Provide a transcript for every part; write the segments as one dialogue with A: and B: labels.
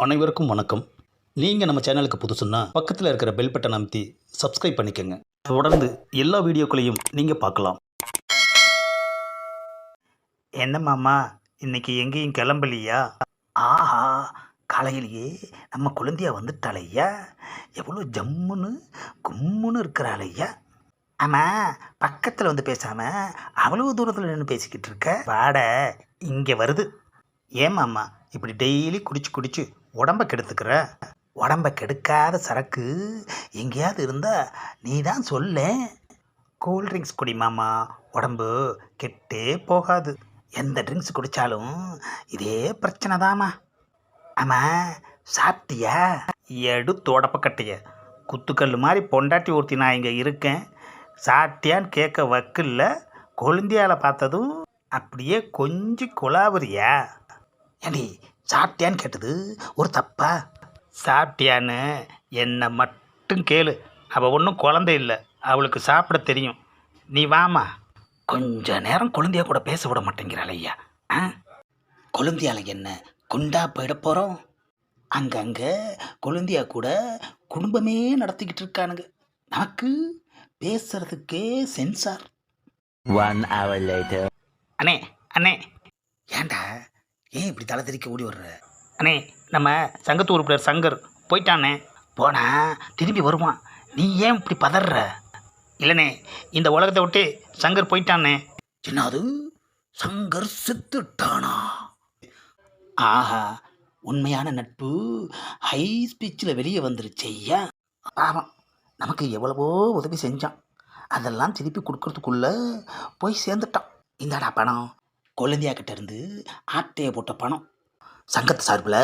A: அனைவருக்கும் வணக்கம். நீங்கள் நம்ம சேனலுக்கு புதுசுன்னா பக்கத்தில் இருக்கிற பெல் பட்டன் அமைத்தி சப்ஸ்கிரைப் பண்ணிக்கோங்க. தொடர்ந்து எல்லா வீடியோக்களையும் நீங்கள் பார்க்கலாம்.
B: என்ன மாமா, இன்னைக்கு எங்கேயும் கிளம்பலையா? ஆஹா, காலையிலேயே நம்ம குழந்தையா வந்துட்டாளையா. எவ்வளோ ஜம்முன்னு கும்முன்னு இருக்கிறாளையா. ஆமாம், பக்கத்தில் வந்து பேசாமல் அவ்வளோ தூரத்தில் நின்று பேசிக்கிட்டு இருக்க. வாட இங்கே வருது. ஏன் மாமா இப்படி டெய்லி குடிச்சு குடிச்சு உடம்ப கெடுத்துக்கிற? உடம்ப கெடுக்காத சரக்கு எங்கேயாவது இருந்தா நீ தான் சொல்ல. கூல்ட்ரிங்க்ஸ் குடி மாமா, உடம்பு கெட்டே போகாது. எந்த ட்ரிங்க்ஸ் குடித்தாலும் இதே பிரச்சனை தாம்மா. ஆமாம், சாப்பிட்டியா? எடுத்து உடப்பக்கட்டைய குத்துக்கல் மாதிரி பொண்டாட்டி ஊர்த்தி நான் இங்கே இருக்கேன். சாப்பிட்டியான்னு கேட்க வக்கில்ல. கொழுந்தியால் பார்த்ததும் அப்படியே கொஞ்சம் குலாவரியா? ஏண்டி, சாப்பிட்டியான்னு கேட்டது ஒரு தப்பா? சாப்பிட்டியான்னு என்னை மட்டும் கேளு. அவள் ஒன்றும் குழந்தை இல்லை, அவளுக்கு சாப்பிட தெரியும். நீ வாமா. கொஞ்ச நேரம் குழந்தையா கூட பேச விட மாட்டேங்கிறாள் ஐயா. ஆ, குழந்தையால என்ன குண்டா போயிட போகிறோம்? அங்கங்கே குழந்தையா கூட குடும்பமே நடத்திக்கிட்டு இருக்கானுங்க. நமக்கு பேசுறதுக்கே சென்சார்.
C: 1 hour later.
B: அண்ணே அண்ணே, ஏண்டா ஏன் இப்படி தலை தெறிக்க ஓடி வர்ற? அண்ணே, நம்ம சங்கத்து உறுப்பினர் சங்கர் போயிட்டானே. போனா திரும்பி வருவான். நீ ஏன் இப்படி பதற? இல்லைண்ணே, இந்த உலகத்தை விட்டு சங்கர் போயிட்டானே. என்னது, சங்கர் செத்துட்டானா? ஆஹா, உண்மையான நட்பு ஹை ஸ்பீச்சில் வெளியே வந்துருச்சு ஐயா. பாவம், நமக்கு எவ்வளவோ உதவி செஞ்சான். அதெல்லாம் திருப்பி கொடுக்கறதுக்குள்ள போய் சேர்ந்துட்டான். இந்தாடா பணம். குழந்தையா கிட்ட இருந்து ஆட்டையை போட்ட பணம். சங்கத்து சார்பில்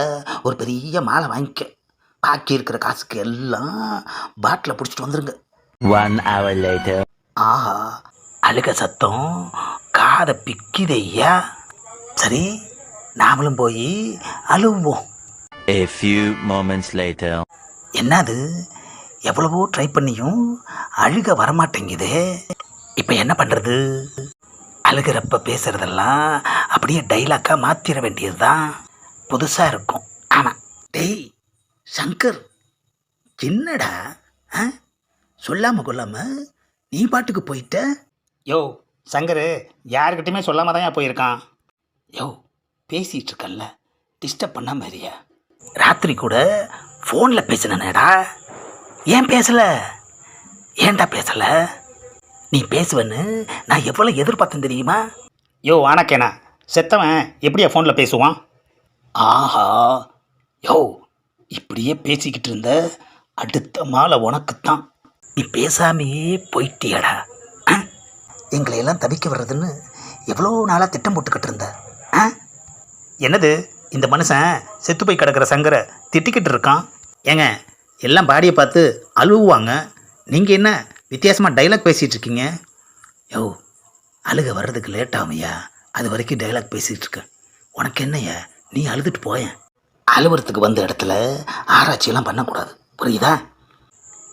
B: ஒரு பெரிய மாலை வாங்கிக்க. பாக்கி இருக்கிற காசுக்கு எல்லாம் பாட்டில் பிடிச்சிட்டு வந்துருங்க.
C: 1 hour later.
B: ஆஹா, அழுக சத்தம் காதை பிக்குதையா. சரி, நாமளும் போய் அழுவோம்.
C: A few moments later.
B: என்னது, எவ்வளவோ ட்ரை பண்ணியும் அழுக வரமாட்டேங்குது. இப்போ என்ன பண்ணுறது? அழுகிறப்ப பேசுகிறதெல்லாம் அப்படியே டைலாக்காக மாற்றிட வேண்டியது தான். புதுசாக இருக்கும். ஆமாம். டேய் சங்கர், என்னடா சொல்லாமல் கொள்ளாமல் நீ பாட்டுக்கு போயிட்ட? யோ சங்கர், யாருக்கிட்டையுமே சொல்லாமல் தான் போயிருக்கான். யோ, பேசிகிட்டு இருக்கல்ல, டிஸ்டர்ப் பண்ண மாதிரியா? ராத்திரி கூட ஃபோனில் பேசினேடா. ஏன் பேசலை? ஏன்டா பேசலை? நீ பேசுவேன்னு நான் எவ்வளோ எதிர்பார்த்தேன் தெரியுமா? யோ ஆனாக்கேனா, செத்தவன் எப்படியா ஃபோனில் பேசுவான்? ஆஹா, யோ இப்படியே பேசிக்கிட்டு இருந்த அடுத்த மாலை உனக்குத்தான். நீ பேசாமையே போயிட்டியடா. எங்களையெல்லாம் தவிக்க வர்றதுன்னு எவ்வளோ நாளாக திட்டம் போட்டுக்கிட்டு இருந்த. என்னது, இந்த மனுஷன் செத்து போய் கிடக்கிற சங்கரை திட்டிக்கிட்டு இருக்கான். ஏங்க, எல்லாம் பாடியை பார்த்து அழுவுவாங்க. நீங்கள் என்ன வித்தியாசமாக டைலாக் பேசிகிட்டு இருக்கீங்க? யோ, அழுக வர்றதுக்கு லேட் ஆகுமையா, அது வரைக்கும் டைலாக் பேசிகிட்டு இருக்கேன். உனக்கு என்னையா, நீ அழுதுட்டு போயேன். அழுவுறதுக்கு வந்த இடத்துல ஆராய்ச்சியெல்லாம் பண்ணக்கூடாது, புரியுதா?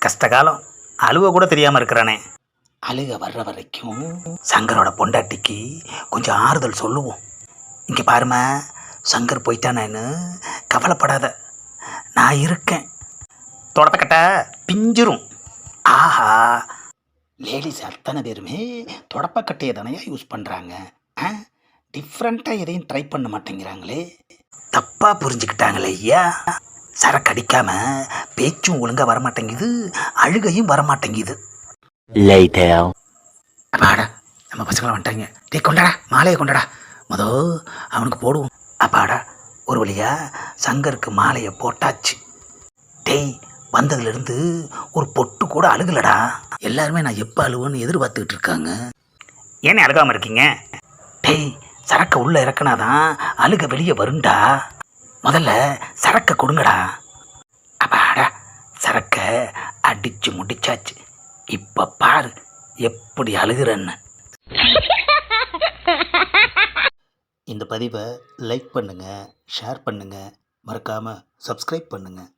B: கஷ்டகாலம் அழுவ கூட தெரியாமல் இருக்கிறானே. அழுக வர்ற வரைக்கும் சங்கரோட பொண்டாட்டிக்கு கொஞ்சம் ஆறுதல் சொல்லுவோம். இங்கே பாருமா, சங்கர் போயிட்டானேன்னு கவலைப்படாத, நான் இருக்கேன். தொடப்பக்கட்டை பிஞ்சிரும். ஆஹா, லேடிஸ் அத்தனை பேருமே தொடப்பக்கட்டையை தானே யூஸ் பண்ணுறாங்க. டிஃப்ரெண்ட்டாக எதையும் ட்ரை பண்ண மாட்டேங்கிறாங்களே. தப்பாக புரிஞ்சுக்கிட்டாங்களே ஐயா. சரக்கு அடிக்காமல் பேச்சும் ஒழுங்காக வரமாட்டேங்குது, அழுகையும் வரமாட்டேங்குது. அப்பாடா, நம்ம பசங்களை வந்துட்டாங்க. டே கொண்டாடா, மாலையை கொண்டாடா. அவனுக்கு போடுவோம். அப்பாடா, ஒரு வழியா சங்கருக்கு மாலையை போட்டாச்சு. டேய், வந்ததுலேருந்து ஒரு பொட்டு கூட அழுகலடா. எல்லாருமே நான் எப்போ அழுவேன்னு எதிர்பார்த்துக்கிட்டு இருக்காங்க. ஏன்னே அழுகாமல் இருக்கீங்க? டேய், சரக்கை உள்ளே இறக்குனாதான் அழுக வெளியே வருண்டா. முதல்ல சரக்கை கொடுங்கடா. அப்பாடா, சரக்கை அடித்து முடிச்சாச்சு. இப்போ பாரு எப்படி அழுகிறன்னு. இந்த பதிவை லைக் பண்ணுங்கள், ஷேர் பண்ணுங்கள், மறக்காமல் சப்ஸ்கிரைப் பண்ணுங்கள்.